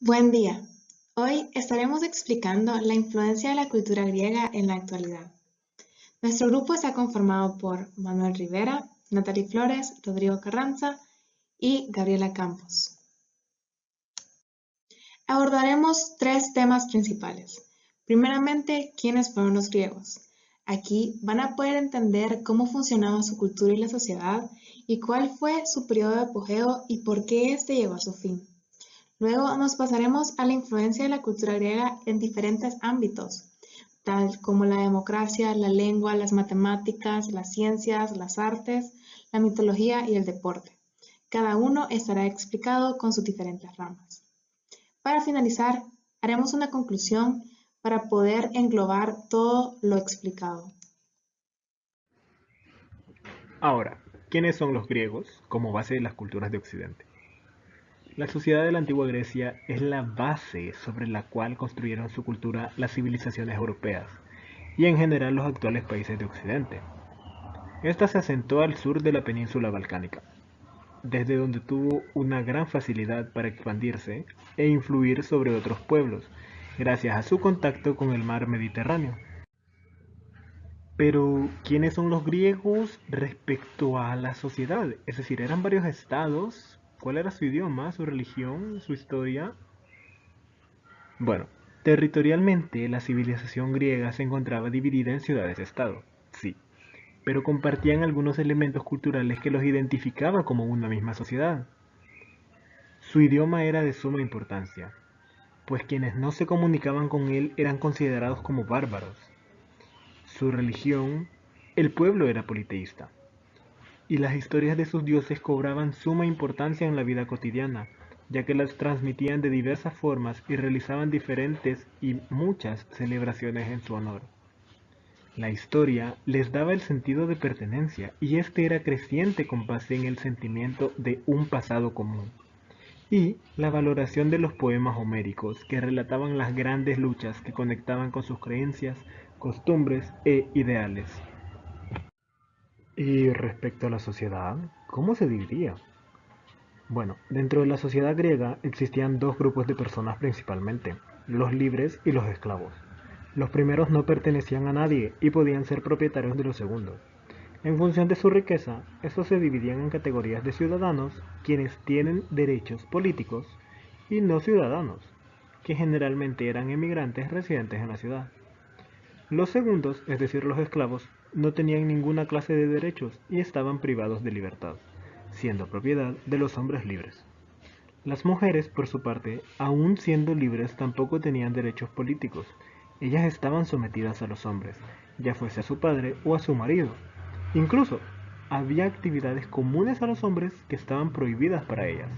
Buen día. Hoy estaremos explicando la influencia de la cultura griega en la actualidad. Nuestro grupo está conformado por Manuel Rivera, Natalie Flores, Rodrigo Carranza y Gabriela Campos. Abordaremos tres temas principales. Primeramente, ¿quiénes fueron los griegos? Aquí van a poder entender cómo funcionaba su cultura y la sociedad y cuál fue su periodo de apogeo y por qué este llegó a su fin. Luego nos pasaremos a la influencia de la cultura griega en diferentes ámbitos, tal como la democracia, la lengua, las matemáticas, las ciencias, las artes, la mitología y el deporte. Cada uno estará explicado con sus diferentes ramas. Para finalizar, haremos una conclusión para poder englobar todo lo explicado. Ahora, ¿quiénes son los griegos como base de las culturas de Occidente? La sociedad de la antigua Grecia es la base sobre la cual construyeron su cultura las civilizaciones europeas y en general los actuales países de Occidente. Esta se asentó al sur de la península balcánica, desde donde tuvo una gran facilidad para expandirse e influir sobre otros pueblos, gracias a su contacto con el mar Mediterráneo. Pero, ¿quiénes son los griegos respecto a la sociedad? Es decir, ¿eran varios estados? ¿Cuál era su idioma, su religión, su historia? Bueno, territorialmente la civilización griega se encontraba dividida en ciudades-estado, sí, pero compartían algunos elementos culturales que los identificaba como una misma sociedad. Su idioma era de suma importancia, pues quienes no se comunicaban con él eran considerados como bárbaros. Su religión, el pueblo era politeísta, y las historias de sus dioses cobraban suma importancia en la vida cotidiana, ya que las transmitían de diversas formas y realizaban diferentes y muchas celebraciones en su honor. La historia les daba el sentido de pertenencia, y este era creciente con base en el sentimiento de un pasado común, y la valoración de los poemas homéricos que relataban las grandes luchas que conectaban con sus creencias, costumbres e ideales. Y respecto a la sociedad, ¿cómo se dividía? Bueno, dentro de la sociedad griega existían dos grupos de personas principalmente, los libres y los esclavos. Los primeros no pertenecían a nadie y podían ser propietarios de los segundos. En función de su riqueza, estos se dividían en categorías de ciudadanos, quienes tienen derechos políticos, y no ciudadanos, que generalmente eran emigrantes residentes en la ciudad. Los segundos, es decir, los esclavos, no tenían ninguna clase de derechos y estaban privados de libertad, siendo propiedad de los hombres libres. Las mujeres, por su parte, aun siendo libres, tampoco tenían derechos políticos. Ellas estaban sometidas a los hombres, ya fuese a su padre o a su marido. Incluso, había actividades comunes a los hombres que estaban prohibidas para ellas,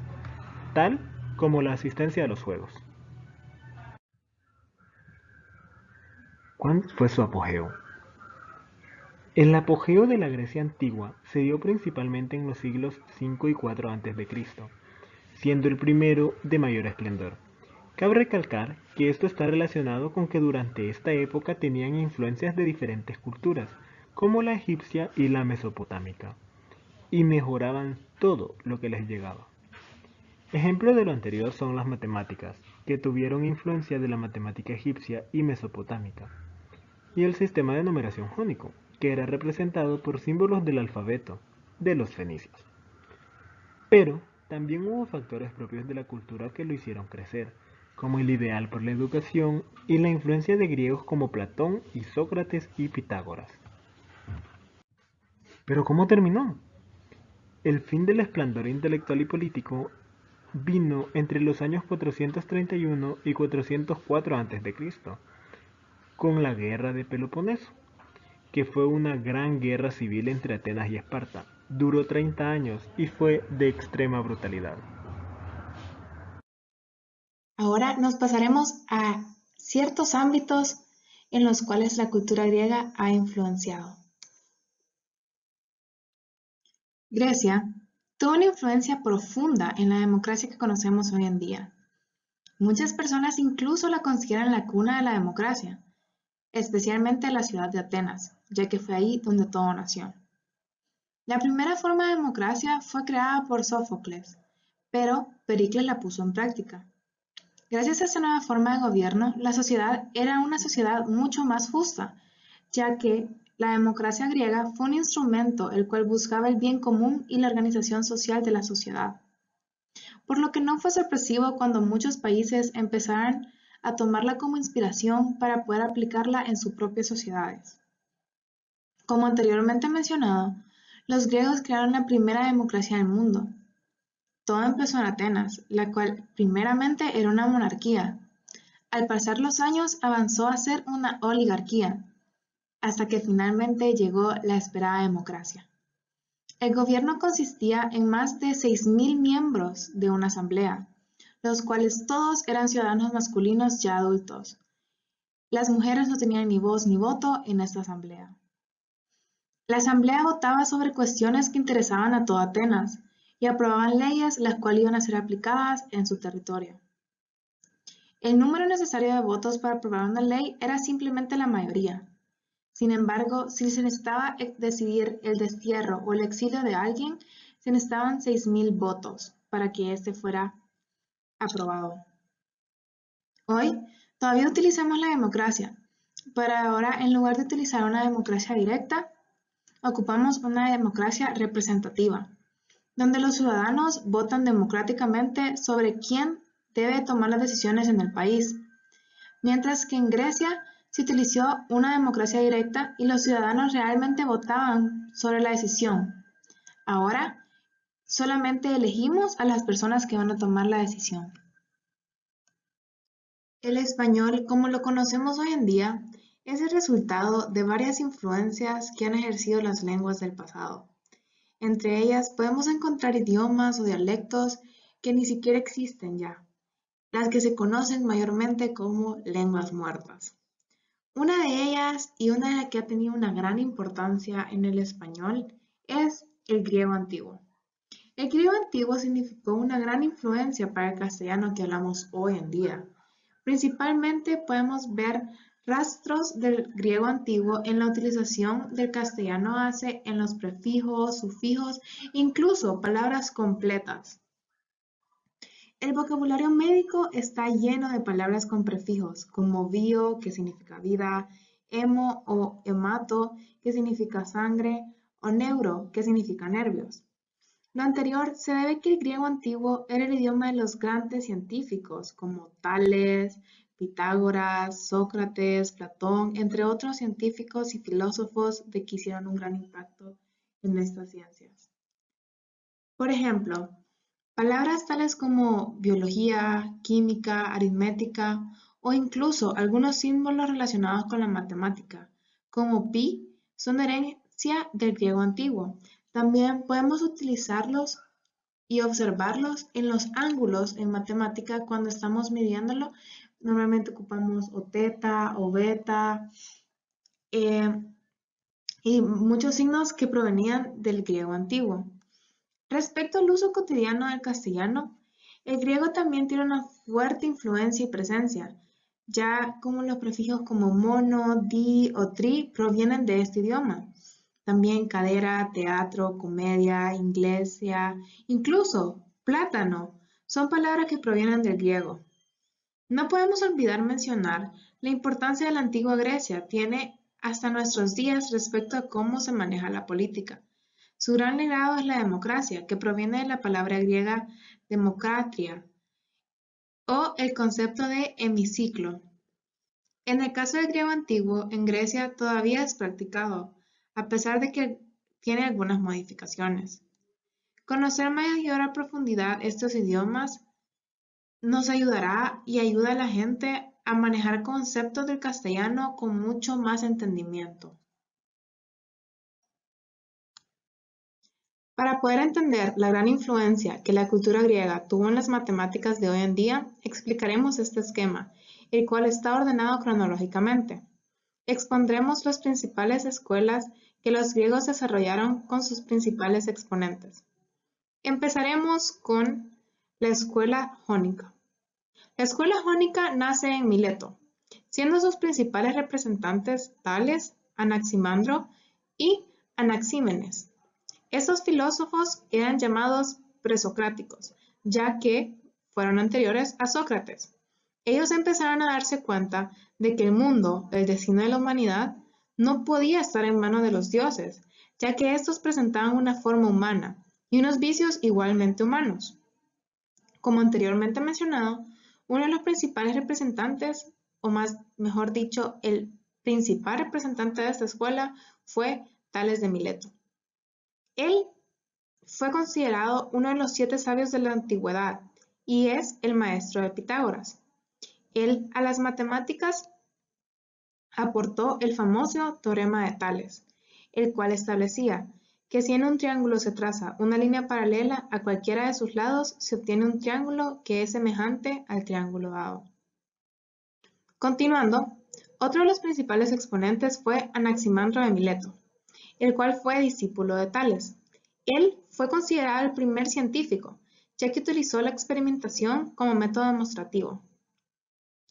tal como la asistencia a los juegos. ¿Cuándo fue su apogeo? El apogeo de la Grecia antigua se dio principalmente en los siglos V y IV a.C., siendo el primero de mayor esplendor. Cabe recalcar que esto está relacionado con que durante esta época tenían influencias de diferentes culturas, como la egipcia y la mesopotámica, y mejoraban todo lo que les llegaba. Ejemplo de lo anterior son las matemáticas, que tuvieron influencia de la matemática egipcia y mesopotámica, y el sistema de numeración jónico, que era representado por símbolos del alfabeto de los fenicios. Pero también hubo factores propios de la cultura que lo hicieron crecer, como el ideal por la educación y la influencia de griegos como Platón y Sócrates y Pitágoras. Pero ¿cómo terminó? El fin del esplendor intelectual y político vino entre los años 431 y 404 a.C., con la guerra de Peloponeso, que fue una gran guerra civil entre Atenas y Esparta. Duró 30 años y fue de extrema brutalidad. Ahora nos pasaremos a ciertos ámbitos en los cuales la cultura griega ha influenciado. Grecia tuvo una influencia profunda en la democracia que conocemos hoy en día. Muchas personas incluso la consideran la cuna de la democracia, especialmente la ciudad de Atenas, ya que fue ahí donde todo nació. La primera forma de democracia fue creada por Sófocles, pero Pericles la puso en práctica. Gracias a esta nueva forma de gobierno, la sociedad era una sociedad mucho más justa, ya que la democracia griega fue un instrumento el cual buscaba el bien común y la organización social de la sociedad, por lo que no fue sorpresivo cuando muchos países empezaron a tomarla como inspiración para poder aplicarla en sus propias sociedades. Como anteriormente mencionado, los griegos crearon la primera democracia del mundo. Todo empezó en Atenas, la cual primeramente era una monarquía. Al pasar los años avanzó a ser una oligarquía, hasta que finalmente llegó la esperada democracia. El gobierno consistía en más de 6.000 miembros de una asamblea, los cuales todos eran ciudadanos masculinos ya adultos. Las mujeres no tenían ni voz ni voto en esta asamblea. La asamblea votaba sobre cuestiones que interesaban a toda Atenas y aprobaban leyes las cuales iban a ser aplicadas en su territorio. El número necesario de votos para aprobar una ley era simplemente la mayoría. Sin embargo, si se necesitaba decidir el destierro o el exilio de alguien, se necesitaban 6.000 votos para que este fuera aprobado. Hoy todavía utilizamos la democracia, pero ahora en lugar de utilizar una democracia directa, ocupamos una democracia representativa, donde los ciudadanos votan democráticamente sobre quién debe tomar las decisiones en el país, mientras que en Grecia se utilizó una democracia directa y los ciudadanos realmente votaban sobre la decisión. Ahora solamente elegimos a las personas que van a tomar la decisión. El español, como lo conocemos hoy en día, es el resultado de varias influencias que han ejercido las lenguas del pasado. Entre ellas podemos encontrar idiomas o dialectos que ni siquiera existen ya, las que se conocen mayormente como lenguas muertas. Una de ellas, y una de las que ha tenido una gran importancia en el español, es el griego antiguo. El griego antiguo significó una gran influencia para el castellano que hablamos hoy en día. Principalmente podemos ver rastros del griego antiguo en la utilización del castellano hace en los prefijos, sufijos, incluso palabras completas. El vocabulario médico está lleno de palabras con prefijos, como bio, que significa vida, hemo o hemato, que significa sangre, o neuro, que significa nervios. Lo anterior se debe a que el griego antiguo era el idioma de los grandes científicos, como Tales, Pitágoras, Sócrates, Platón, entre otros científicos y filósofos de que hicieron un gran impacto en estas ciencias. Por ejemplo, palabras tales como biología, química, aritmética o incluso algunos símbolos relacionados con la matemática, como pi, son herencia del griego antiguo. También podemos utilizarlos y observarlos en los ángulos en matemática cuando estamos midiéndolo. Normalmente ocupamos o teta o beta y muchos signos que provenían del griego antiguo. Respecto al uso cotidiano del castellano, el griego también tiene una fuerte influencia y presencia, ya como los prefijos como mono, di o tri provienen de este idioma. También cadera, teatro, comedia, iglesia, incluso plátano, son palabras que provienen del griego. No podemos olvidar mencionar la importancia de la antigua Grecia tiene hasta nuestros días respecto a cómo se maneja la política. Su gran legado es la democracia, que proviene de la palabra griega democratia, o el concepto de hemiciclo. En el caso del griego antiguo, en Grecia todavía es practicado, a pesar de que tiene algunas modificaciones. Conocer mayor a profundidad estos idiomas nos ayudará y ayuda a la gente a manejar conceptos del castellano con mucho más entendimiento. Para poder entender la gran influencia que la cultura griega tuvo en las matemáticas de hoy en día, explicaremos este esquema, el cual está ordenado cronológicamente. Expondremos las principales escuelas que los griegos desarrollaron con sus principales exponentes. Empezaremos con la escuela jónica. La escuela jónica nace en Mileto, siendo sus principales representantes Tales, Anaximandro y Anaxímenes. Estos filósofos eran llamados presocráticos, ya que fueron anteriores a Sócrates. Ellos empezaron a darse cuenta de que el mundo, el destino de la humanidad, no podía estar en manos de los dioses, ya que estos presentaban una forma humana y unos vicios igualmente humanos. Como anteriormente mencionado, uno de los principales representantes, o mejor dicho, el principal representante de esta escuela fue Tales de Mileto. Él fue considerado uno de los 7 sabios de la antigüedad y es el maestro de Pitágoras. Él a las matemáticas aportó el famoso teorema de Tales, el cual establecía que si en un triángulo se traza una línea paralela a cualquiera de sus lados, se obtiene un triángulo que es semejante al triángulo dado. Continuando, otro de los principales exponentes fue Anaximandro de Mileto, el cual fue discípulo de Tales. Él fue considerado el primer científico, ya que utilizó la experimentación como método demostrativo.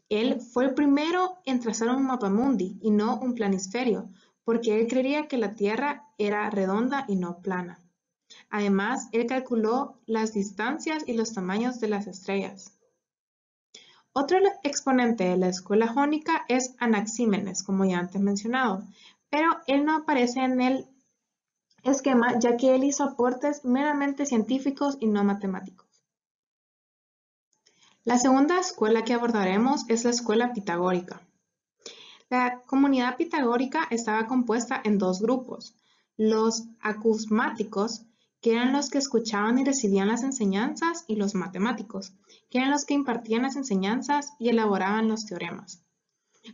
Él fue el primero en trazar un mapamundi y no un planisferio, porque él creía que la Tierra era redonda y no plana. Además, él calculó las distancias y los tamaños de las estrellas. Otro exponente de la escuela jónica es Anaxímenes, como ya antes mencionado, pero él no aparece en el esquema ya que él hizo aportes meramente científicos y no matemáticos. La segunda escuela que abordaremos es la escuela pitagórica. La comunidad pitagórica estaba compuesta en 2 grupos, los acusmáticos, que eran los que escuchaban y recibían las enseñanzas, y los matemáticos, que eran los que impartían las enseñanzas y elaboraban los teoremas.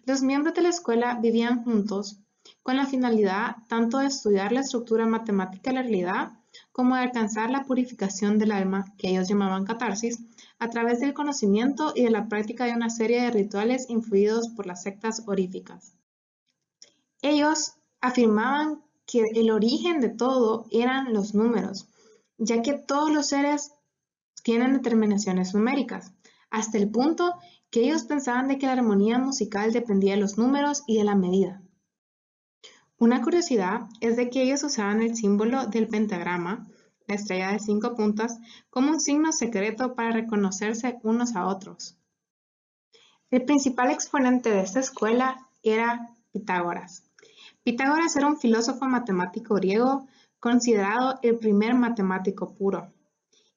Los miembros de la escuela vivían juntos con la finalidad tanto de estudiar la estructura matemática de la realidad como de alcanzar la purificación del alma, que ellos llamaban catarsis, a través del conocimiento y de la práctica de una serie de rituales influidos por las sectas horíficas. Ellos afirmaban que el origen de todo eran los números, ya que todos los seres tienen determinaciones numéricas, hasta el punto que ellos pensaban de que la armonía musical dependía de los números y de la medida. Una curiosidad es de que ellos usaban el símbolo del pentagrama, la estrella de 5 puntas, como un signo secreto para reconocerse unos a otros. El principal exponente de esta escuela era Pitágoras. Pitágoras era un filósofo matemático griego considerado el primer matemático puro.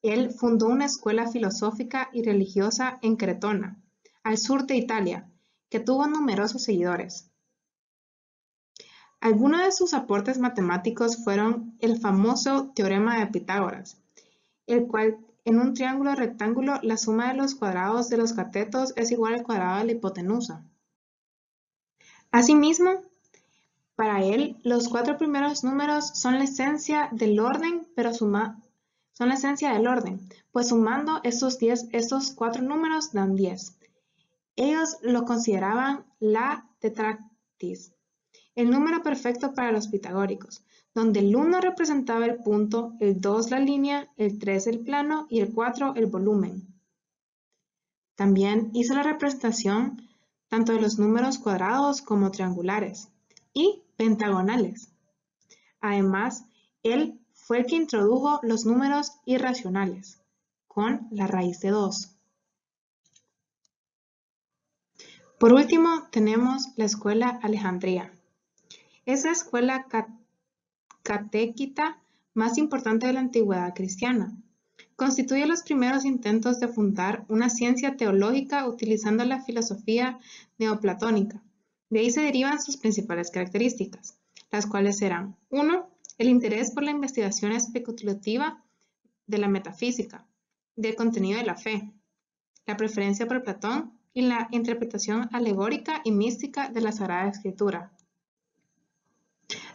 Él fundó una escuela filosófica y religiosa en Cretona, al sur de Italia, que tuvo numerosos seguidores. Algunos de sus aportes matemáticos fueron el famoso teorema de Pitágoras, el cual en un triángulo rectángulo la suma de los cuadrados de los catetos es igual al cuadrado de la hipotenusa. Asimismo, para él, los 4 primeros números son la esencia del orden, pues sumando estos 4 números dan 10. Ellos lo consideraban la tetractis, el número perfecto para los pitagóricos, donde el 1 representaba el punto, el 2 la línea, el 3 el plano y el 4 el volumen. También hizo la representación tanto de los números cuadrados como triangulares y pentagonales. Además, él fue el que introdujo los números irracionales, con la raíz de 2. Por último, tenemos la escuela Alejandría. Es la escuela catequita más importante de la antigüedad cristiana. Constituye los primeros intentos de fundar una ciencia teológica utilizando la filosofía neoplatónica. De ahí se derivan sus principales características, las cuales serán: 1. El interés por la investigación especulativa de la metafísica, del contenido de la fe, la preferencia por Platón y la interpretación alegórica y mística de la Sagrada Escritura.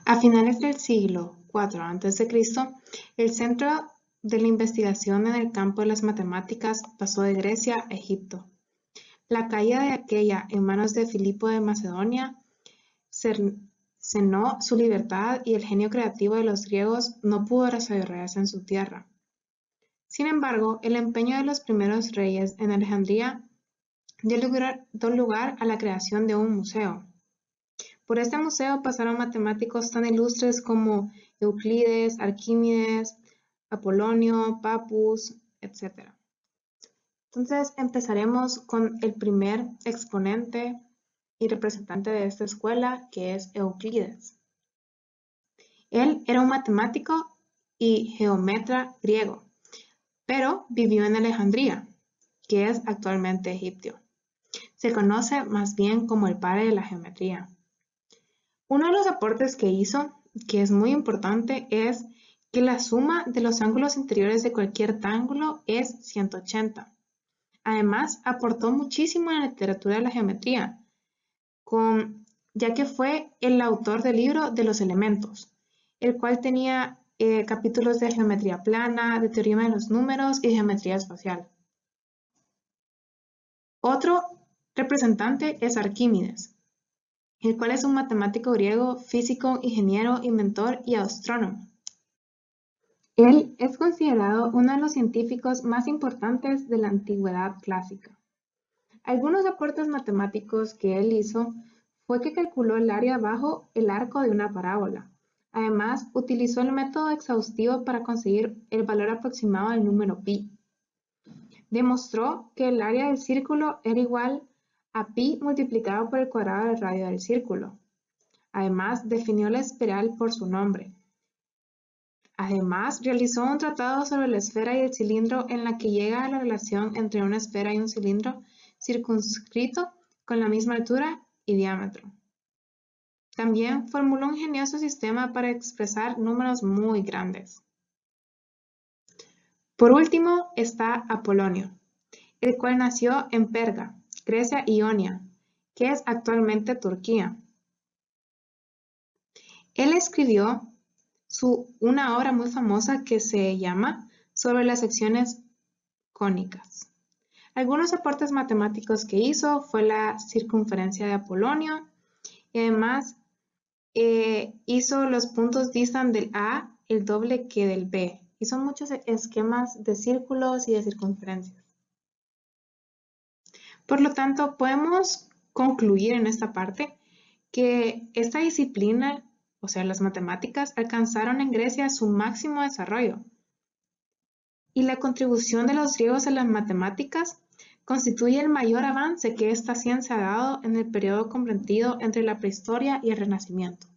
A finales del siglo IV a.C., el centro de la investigación en el campo de las matemáticas pasó de Grecia a Egipto. La caída de aquella en manos de Filipo de Macedonia cercenó su libertad y el genio creativo de los griegos no pudo desarrollarse en su tierra. Sin embargo, el empeño de los primeros reyes en Alejandría dio lugar a la creación de un museo. Por este museo pasaron matemáticos tan ilustres como Euclides, Arquímedes, Apolonio, Pappus, etc. Entonces empezaremos con el primer exponente y representante de esta escuela, que es Euclides. Él era un matemático y geómetra griego, pero vivió en Alejandría, que es actualmente Egipto. Se conoce más bien como el padre de la geometría. Uno de los aportes que hizo, que es muy importante, es que la suma de los ángulos interiores de cualquier triángulo es 180. Además, aportó muchísimo en la literatura de la geometría, ya que fue el autor del libro de los elementos, el cual tenía capítulos de geometría plana, de teorema de los números y geometría espacial. Otro representante es Arquímedes, el cual es un matemático griego, físico, ingeniero, inventor y astrónomo. Él es considerado uno de los científicos más importantes de la antigüedad clásica. Algunos aportes matemáticos que él hizo fue que calculó el área bajo el arco de una parábola. Además, utilizó el método exhaustivo para conseguir el valor aproximado del número pi. Demostró que el área del círculo era igual a pi multiplicado por el cuadrado del radio del círculo. Además, definió la espiral por su nombre. Además, realizó un tratado sobre la esfera y el cilindro en la que llega a la relación entre una esfera y un cilindro circunscrito con la misma altura y diámetro. También formuló un ingenioso sistema para expresar números muy grandes. Por último está Apolonio, el cual nació en Perga, Grecia y Ionia, que es actualmente Turquía. Él escribió una obra muy famosa que se llama Sobre las secciones cónicas. Algunos aportes matemáticos que hizo fue la circunferencia de Apolonio y además hizo los puntos distan del A el doble que del B. Hizo muchos esquemas de círculos y de circunferencias. Por lo tanto, podemos concluir en esta parte que esta disciplina, o sea, las matemáticas, alcanzaron en Grecia su máximo desarrollo. Y la contribución de los griegos a las matemáticas constituye el mayor avance que esta ciencia ha dado en el periodo comprendido entre la prehistoria y el Renacimiento.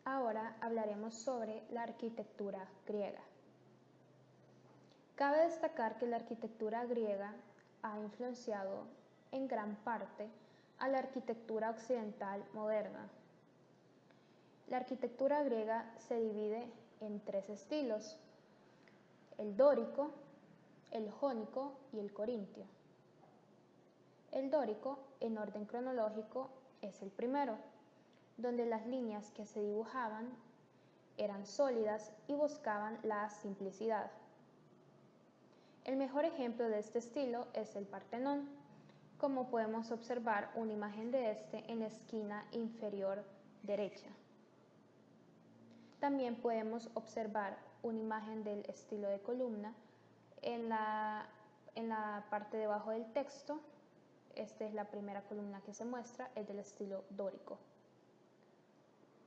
Ahora hablaremos sobre la arquitectura griega. Cabe destacar que la arquitectura griega ha influenciado en gran parte a la arquitectura occidental moderna. La arquitectura griega se divide en tres estilos: el dórico, el jónico y el corintio. El dórico, en orden cronológico, es el primero, donde las líneas que se dibujaban eran sólidas y buscaban la simplicidad. El mejor ejemplo de este estilo es el Partenón, como podemos observar una imagen de este en la esquina inferior derecha. También podemos observar una imagen del estilo de columna en la parte de abajo del texto. Esta es la primera columna que se muestra, es del estilo dórico.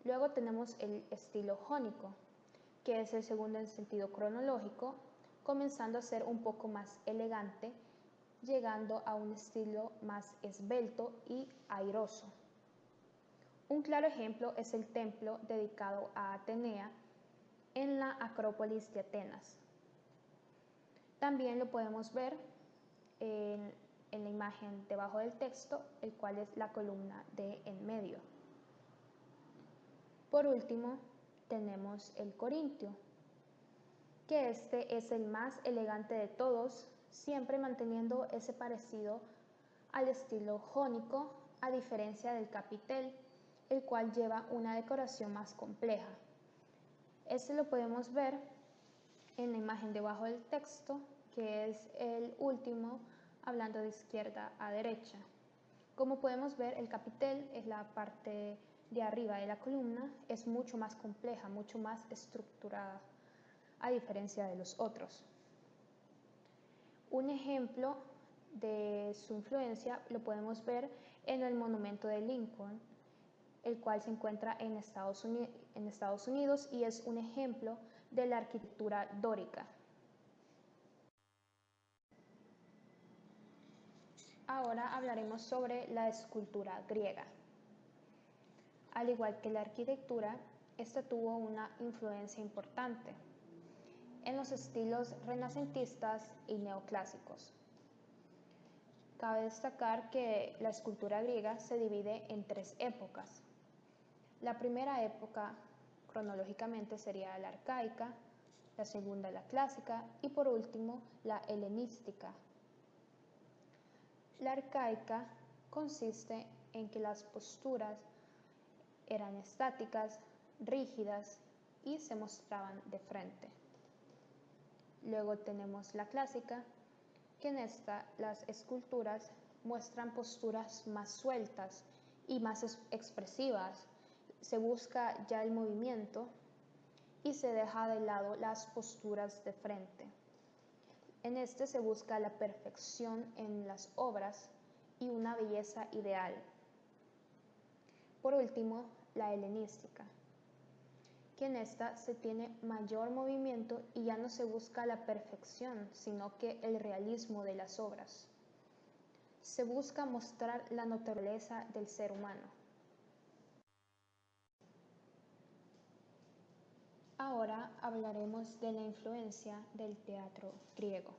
Luego tenemos el estilo jónico, que es el segundo en sentido cronológico, comenzando a ser un poco más elegante, llegando a un estilo más esbelto y airoso. Un claro ejemplo es el templo dedicado a Atenea en la Acrópolis de Atenas. También lo podemos ver en la imagen debajo del texto, el cual es la columna de en medio. Por último, tenemos el corintio, que este es el más elegante de todos, siempre manteniendo ese parecido al estilo jónico, a diferencia del capitel, el cual lleva una decoración más compleja. Este lo podemos ver en la imagen debajo del texto, que es el último, hablando de izquierda a derecha. Como podemos ver, el capitel es la parte de arriba de la columna, es mucho más compleja, mucho más estructurada, a diferencia de los otros. Un ejemplo de su influencia lo podemos ver en el monumento de Lincoln, el cual se encuentra en Estados Unidos y es un ejemplo de la arquitectura dórica. Ahora hablaremos sobre la escultura griega. Al igual que la arquitectura, esta tuvo una influencia importante en los estilos renacentistas y neoclásicos. Cabe destacar que la escultura griega se divide en 3 épocas. La primera época, cronológicamente, sería la arcaica, la segunda la clásica y por último la helenística. La arcaica consiste en que las posturas eran estáticas, rígidas y se mostraban de frente. Luego tenemos la clásica, que en esta las esculturas muestran posturas más sueltas y más expresivas. Se busca ya el movimiento y se deja de lado las posturas de frente. En este se busca la perfección en las obras y una belleza ideal. Por último, la helenística, que en esta se tiene mayor movimiento y ya no se busca la perfección, sino que el realismo de las obras. Se busca mostrar la naturaleza del ser humano. Ahora hablaremos de la influencia del teatro griego.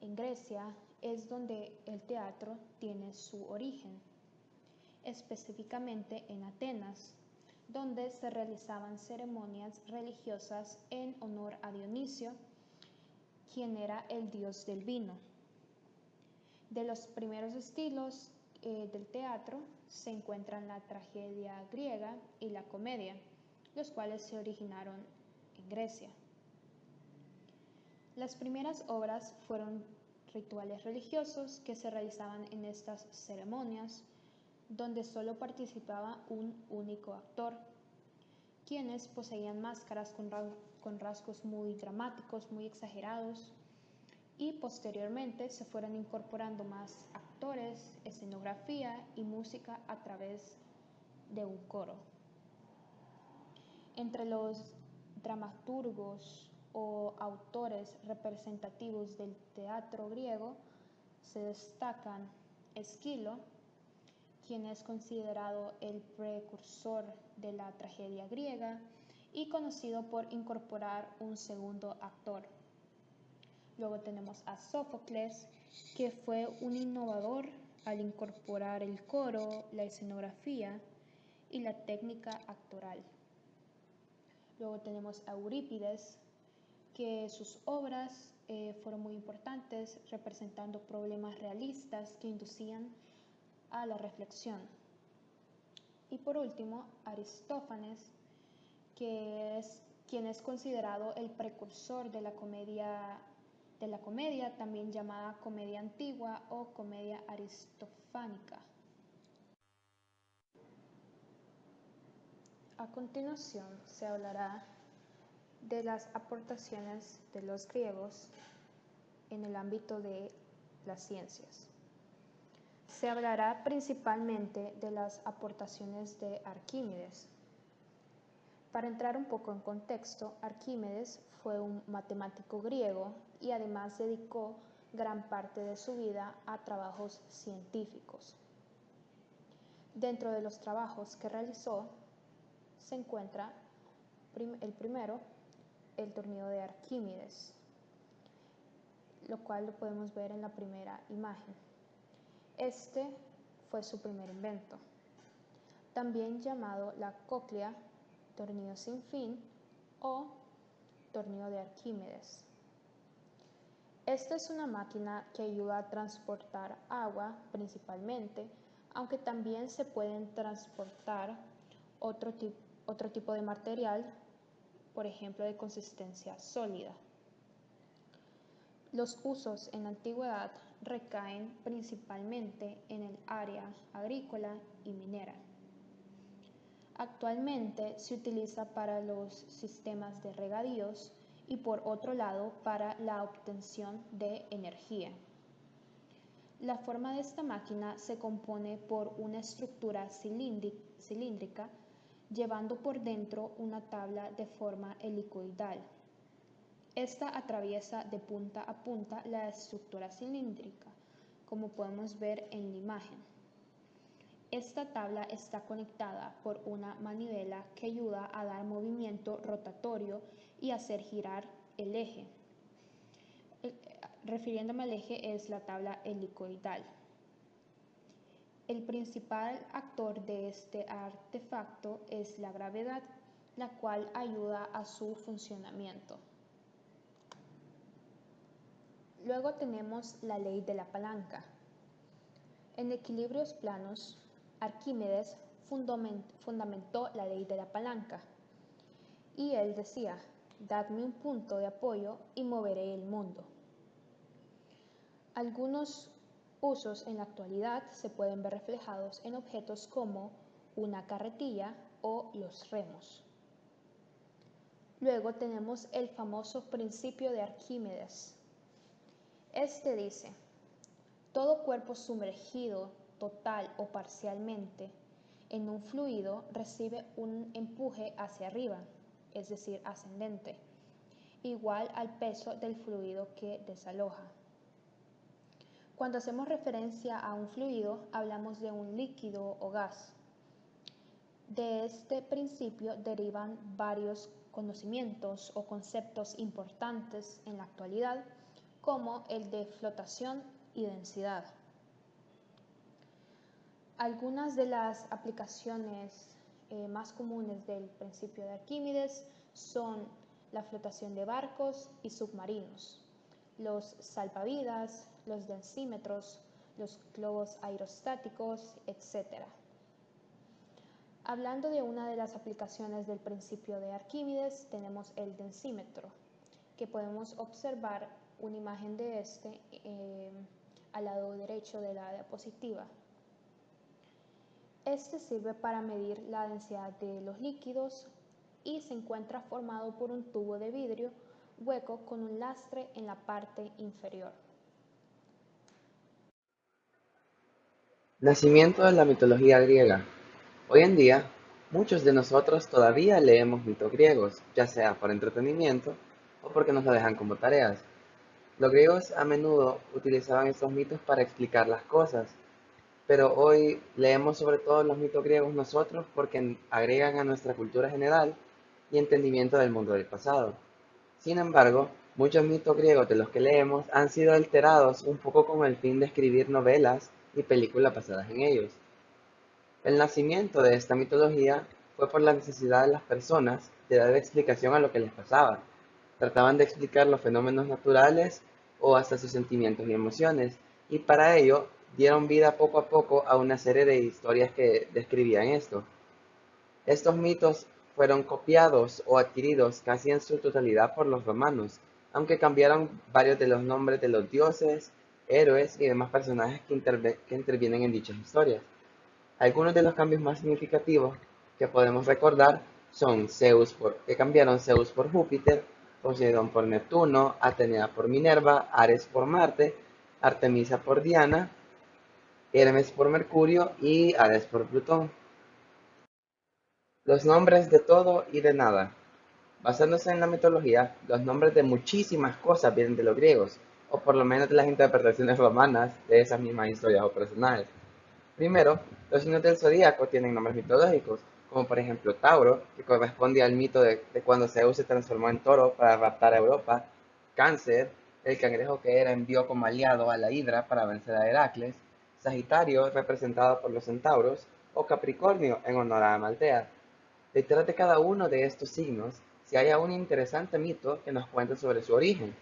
En Grecia es donde el teatro tiene su origen, específicamente en Atenas, donde se realizaban ceremonias religiosas en honor a Dionisio, quien era el dios del vino. De los primeros estilos del teatro se encuentran la tragedia griega y la comedia, los cuales se originaron en Grecia. Las primeras obras fueron rituales religiosos que se realizaban en estas ceremonias, donde solo participaba un único actor, quienes poseían máscaras con rasgos muy dramáticos, muy exagerados, y posteriormente se fueron incorporando más actores, escenografía y música a través de un coro. Entre los dramaturgos o autores representativos del teatro griego se destacan Esquilo, quien es considerado el precursor de la tragedia griega y conocido por incorporar un segundo actor. Luego tenemos a Sófocles, que fue un innovador al incorporar el coro, la escenografía y la técnica actoral. Luego tenemos a Eurípides, que sus obras fueron muy importantes, representando problemas realistas que inducían a la reflexión. Y por último, Aristófanes, quien es considerado el precursor de la comedia, también llamada comedia antigua o comedia aristofánica. A continuación se hablará de las aportaciones de los griegos en el ámbito de las ciencias. Se hablará principalmente de las aportaciones de Arquímedes. Para entrar un poco en contexto, Arquímedes fue un matemático griego y además dedicó gran parte de su vida a trabajos científicos. Dentro de los trabajos que realizó se encuentra el primero, el tornillo de Arquímedes, lo cual lo podemos ver en la primera imagen. Este fue su primer invento, también llamado la cóclea, tornillo sin fin o tornillo de Arquímedes. Esta es una máquina que ayuda a transportar agua principalmente, aunque también se pueden transportar otro tipo de material, por ejemplo de consistencia sólida. Los usos en la antigüedad recaen principalmente en el área agrícola y minera. Actualmente se utiliza para los sistemas de regadíos y por otro lado para la obtención de energía. La forma de esta máquina se compone por una estructura cilíndrica llevando por dentro una tabla de forma helicoidal. Esta atraviesa de punta a punta la estructura cilíndrica, como podemos ver en la imagen. Esta tabla está conectada por una manivela que ayuda a dar movimiento rotatorio y hacer girar el eje. Refiriéndome al eje, es la tabla helicoidal. El principal actor de este artefacto es la gravedad, la cual ayuda a su funcionamiento. Luego tenemos la ley de la palanca. En equilibrios planos, Arquímedes fundamentó la ley de la palanca. Y él decía: dadme un punto de apoyo y moveré el mundo. Algunos usos en la actualidad se pueden ver reflejados en objetos como una carretilla o los remos. Luego tenemos el famoso principio de Arquímedes. Este dice: todo cuerpo sumergido total o parcialmente en un fluido recibe un empuje hacia arriba, es decir, ascendente, igual al peso del fluido que desaloja. Cuando hacemos referencia a un fluido, hablamos de un líquido o gas. De este principio derivan varios conocimientos o conceptos importantes en la actualidad, como el de flotación y densidad. Algunas de las aplicaciones más comunes del principio de Arquímedes son la flotación de barcos y submarinos, los salvavidas, los densímetros, los globos aerostáticos, etc. Hablando de una de las aplicaciones del principio de Arquímedes, tenemos el densímetro, que podemos observar una imagen de este al lado derecho de la diapositiva. Este sirve para medir la densidad de los líquidos y se encuentra formado por un tubo de vidrio hueco con un lastre en la parte inferior. Nacimiento de la mitología griega. Hoy en día, muchos de nosotros todavía leemos mitos griegos, ya sea por entretenimiento o porque nos lo dejan como tareas. Los griegos a menudo utilizaban estos mitos para explicar las cosas, pero hoy leemos sobre todo los mitos griegos nosotros porque agregan a nuestra cultura general y entendimiento del mundo del pasado. Sin embargo, muchos mitos griegos de los que leemos han sido alterados un poco con el fin de escribir novelas y películas basadas en ellos. El nacimiento de esta mitología fue por la necesidad de las personas de dar explicación a lo que les pasaba. Trataban de explicar los fenómenos naturales o hasta sus sentimientos y emociones, y para ello dieron vida poco a poco a una serie de historias que describían esto. Estos mitos fueron copiados o adquiridos casi en su totalidad por los romanos, aunque cambiaron varios de los nombres de los dioses, héroes y demás personajes que intervienen en dichas historias. Algunos de los cambios más significativos que podemos recordar son que cambiaron Zeus por Júpiter, Poseidón por Neptuno, Atenea por Minerva, Ares por Marte, Artemisa por Diana, Hermes por Mercurio y Hades por Plutón. Los nombres de todo y de nada. Basándose en la mitología, los nombres de muchísimas cosas vienen de los griegos, o por lo menos de las interpretaciones romanas de esas mismas historias o personajes. Primero, los signos del zodíaco tienen nombres mitológicos, como por ejemplo Tauro, que corresponde al mito de cuando Zeus se transformó en toro para raptar a Europa; Cáncer, el cangrejo que Hera envió como aliado a la Hidra para vencer a Heracles; Sagitario, representado por los centauros; o Capricornio, en honor a Amaltea. Detrás de cada uno de estos signos se halla un interesante mito que nos cuenta sobre su origen.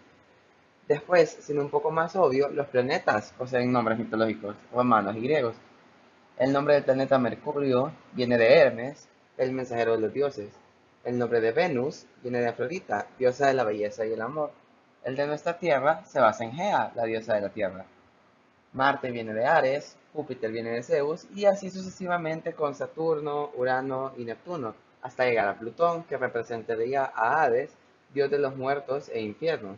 Después, siendo un poco más obvio, los planetas poseen nombres mitológicos, romanos y griegos. El nombre del planeta Mercurio viene de Hermes, el mensajero de los dioses. El nombre de Venus viene de Afrodita, diosa de la belleza y el amor. El de nuestra Tierra se basa en Gea, la diosa de la Tierra. Marte viene de Ares, Júpiter viene de Zeus, y así sucesivamente con Saturno, Urano y Neptuno, hasta llegar a Plutón, que representaría a Hades, dios de los muertos e infiernos.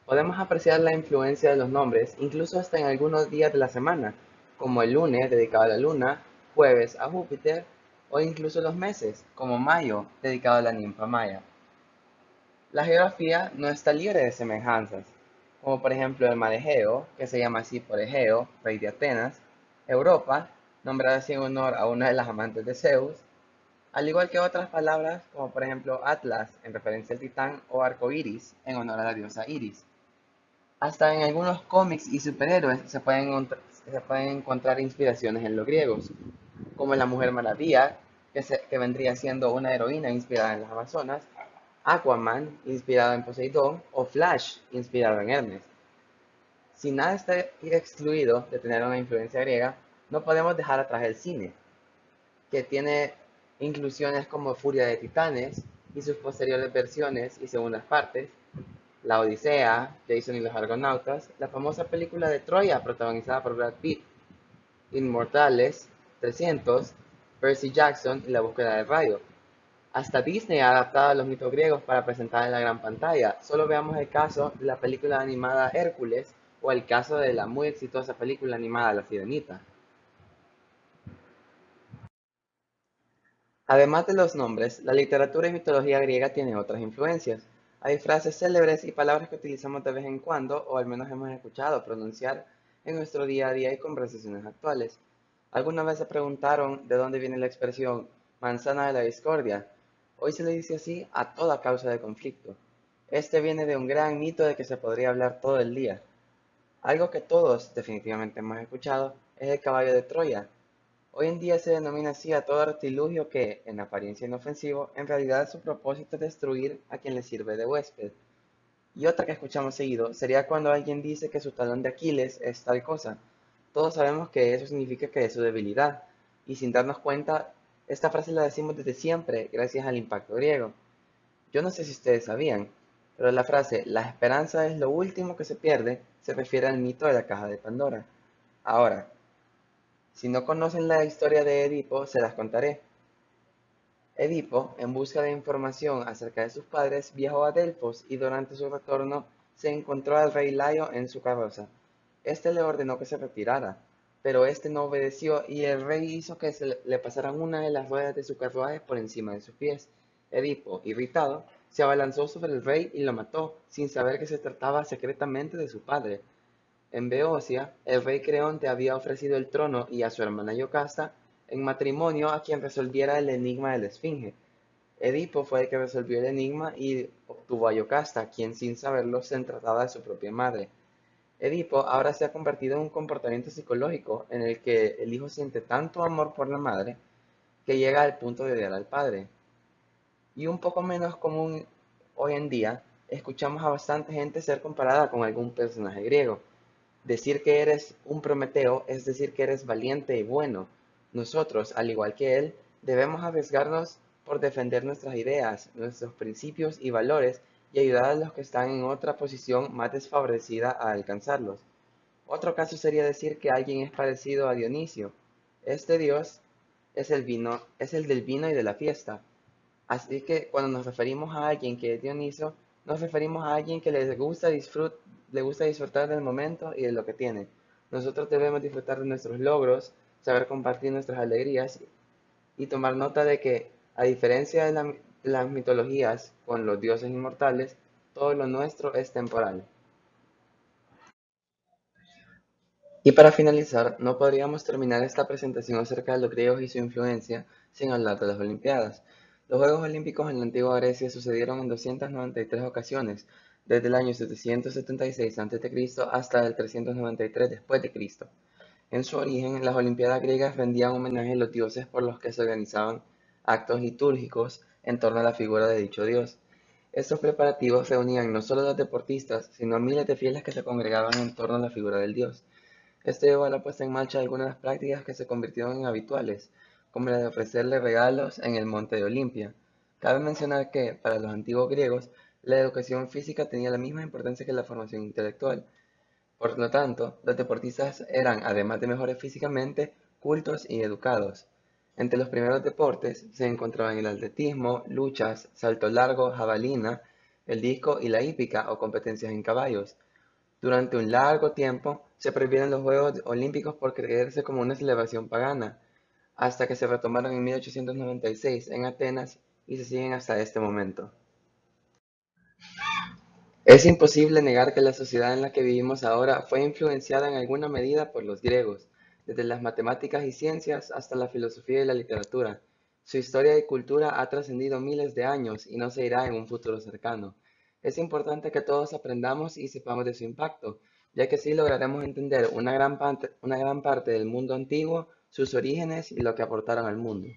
Podemos apreciar la influencia de los nombres incluso hasta en algunos días de la semana, como el lunes dedicado a la luna, jueves a Júpiter, o incluso los meses, como mayo dedicado a la ninfa Maya. La geografía no está libre de semejanzas, como por ejemplo el mar Egeo, que se llama así por Egeo, rey de Atenas, Europa, nombrada así en honor a una de las amantes de Zeus, al igual que otras palabras como por ejemplo Atlas en referencia al titán o arco iris en honor a la diosa Iris. Hasta en algunos cómics y superhéroes se pueden encontrar inspiraciones en los griegos, como la Mujer Maravilla, que vendría siendo una heroína inspirada en las Amazonas, Aquaman, inspirado en Poseidón, o Flash, inspirado en Hermes. Si nada está excluido de tener una influencia griega, no podemos dejar atrás el cine, que tiene inclusiones como Furia de Titanes y sus posteriores versiones y segundas partes, La Odisea, Jason y los Argonautas, la famosa película de Troya protagonizada por Brad Pitt, Inmortales, 300, Percy Jackson y La Búsqueda del Rayo. Hasta Disney ha adaptado los mitos griegos para presentar en la gran pantalla. Solo veamos el caso de la película animada Hércules o el caso de la muy exitosa película animada La Sirenita. Además de los nombres, la literatura y mitología griega tienen otras influencias. Hay frases célebres y palabras que utilizamos de vez en cuando, o al menos hemos escuchado pronunciar en nuestro día a día y conversaciones actuales. ¿Alguna vez se preguntaron de dónde viene la expresión manzana de la discordia? Hoy se le dice así a toda causa de conflicto. Este viene de un gran mito de que se podría hablar todo el día. Algo que todos definitivamente hemos escuchado es el caballo de Troya. Hoy en día se denomina así a todo artilugio que, en apariencia inofensivo, en realidad su propósito es destruir a quien le sirve de huésped. Y otra que escuchamos seguido sería cuando alguien dice que su talón de Aquiles es tal cosa. Todos sabemos que eso significa que es su debilidad, y sin darnos cuenta, esta frase la decimos desde siempre gracias al impacto griego. Yo no sé si ustedes sabían, pero la frase "la esperanza es lo último que se pierde" se refiere al mito de la caja de Pandora. Ahora, si no conocen la historia de Edipo, se las contaré. Edipo, en busca de información acerca de sus padres, viajó a Delfos y durante su retorno se encontró al rey Layo en su carroza. Este le ordenó que se retirara, pero este no obedeció y el rey hizo que le pasaran una de las ruedas de su carruaje por encima de sus pies. Edipo, irritado, se abalanzó sobre el rey y lo mató, sin saber que se trataba secretamente de su padre. En Beocia, el rey Creonte había ofrecido el trono y a su hermana Yocasta en matrimonio a quien resolviera el enigma de la Esfinge. Edipo fue el que resolvió el enigma y obtuvo a Yocasta, quien sin saberlo se trataba de su propia madre. Edipo ahora se ha convertido en un comportamiento psicológico en el que el hijo siente tanto amor por la madre que llega al punto de odiar al padre. Y un poco menos común hoy en día, escuchamos a bastante gente ser comparada con algún personaje griego. Decir que eres un Prometeo es decir que eres valiente y bueno. Nosotros, al igual que él, debemos arriesgarnos por defender nuestras ideas, nuestros principios y valores y ayudar a los que están en otra posición más desfavorecida a alcanzarlos. Otro caso sería decir que alguien es parecido a Dionisio. Este dios es el del vino y de la fiesta. Así que cuando nos referimos a alguien que es Dioniso, nos referimos a alguien que le gusta disfrutar del momento y de lo que tiene. Nosotros debemos disfrutar de nuestros logros, saber compartir nuestras alegrías y tomar nota de que, a diferencia de las mitologías con los dioses inmortales, todo lo nuestro es temporal. Y para finalizar, no podríamos terminar esta presentación acerca de los griegos y su influencia sin hablar de las Olimpiadas. Los Juegos Olímpicos en la antigua Grecia sucedieron en 293 ocasiones, desde el año 776 a.C. hasta el 393 después de Cristo. En su origen, las Olimpiadas griegas rendían homenaje a los dioses por los que se organizaban actos litúrgicos en torno a la figura de dicho dios. Estos preparativos reunían no solo a los deportistas, sino a miles de fieles que se congregaban en torno a la figura del dios. Esto llevó a la puesta en marcha de algunas prácticas que se convirtieron en habituales, como la de ofrecerle regalos en el monte de Olimpia. Cabe mencionar que, para los antiguos griegos, la educación física tenía la misma importancia que la formación intelectual. Por lo tanto, los deportistas eran, además de mejores físicamente, cultos y educados. Entre los primeros deportes se encontraban el atletismo, luchas, salto largo, jabalina, el disco y la hípica o competencias en caballos. Durante un largo tiempo se prohibieron los Juegos Olímpicos por creerse como una celebración pagana, hasta que se retomaron en 1896 en Atenas y se siguen hasta este momento. Es imposible negar que la sociedad en la que vivimos ahora fue influenciada en alguna medida por los griegos, desde las matemáticas y ciencias hasta la filosofía y la literatura. Su historia y cultura ha trascendido miles de años y no se irá en un futuro cercano. Es importante que todos aprendamos y sepamos de su impacto, ya que así lograremos entender una gran parte del mundo antiguo, sus orígenes y lo que aportaron al mundo.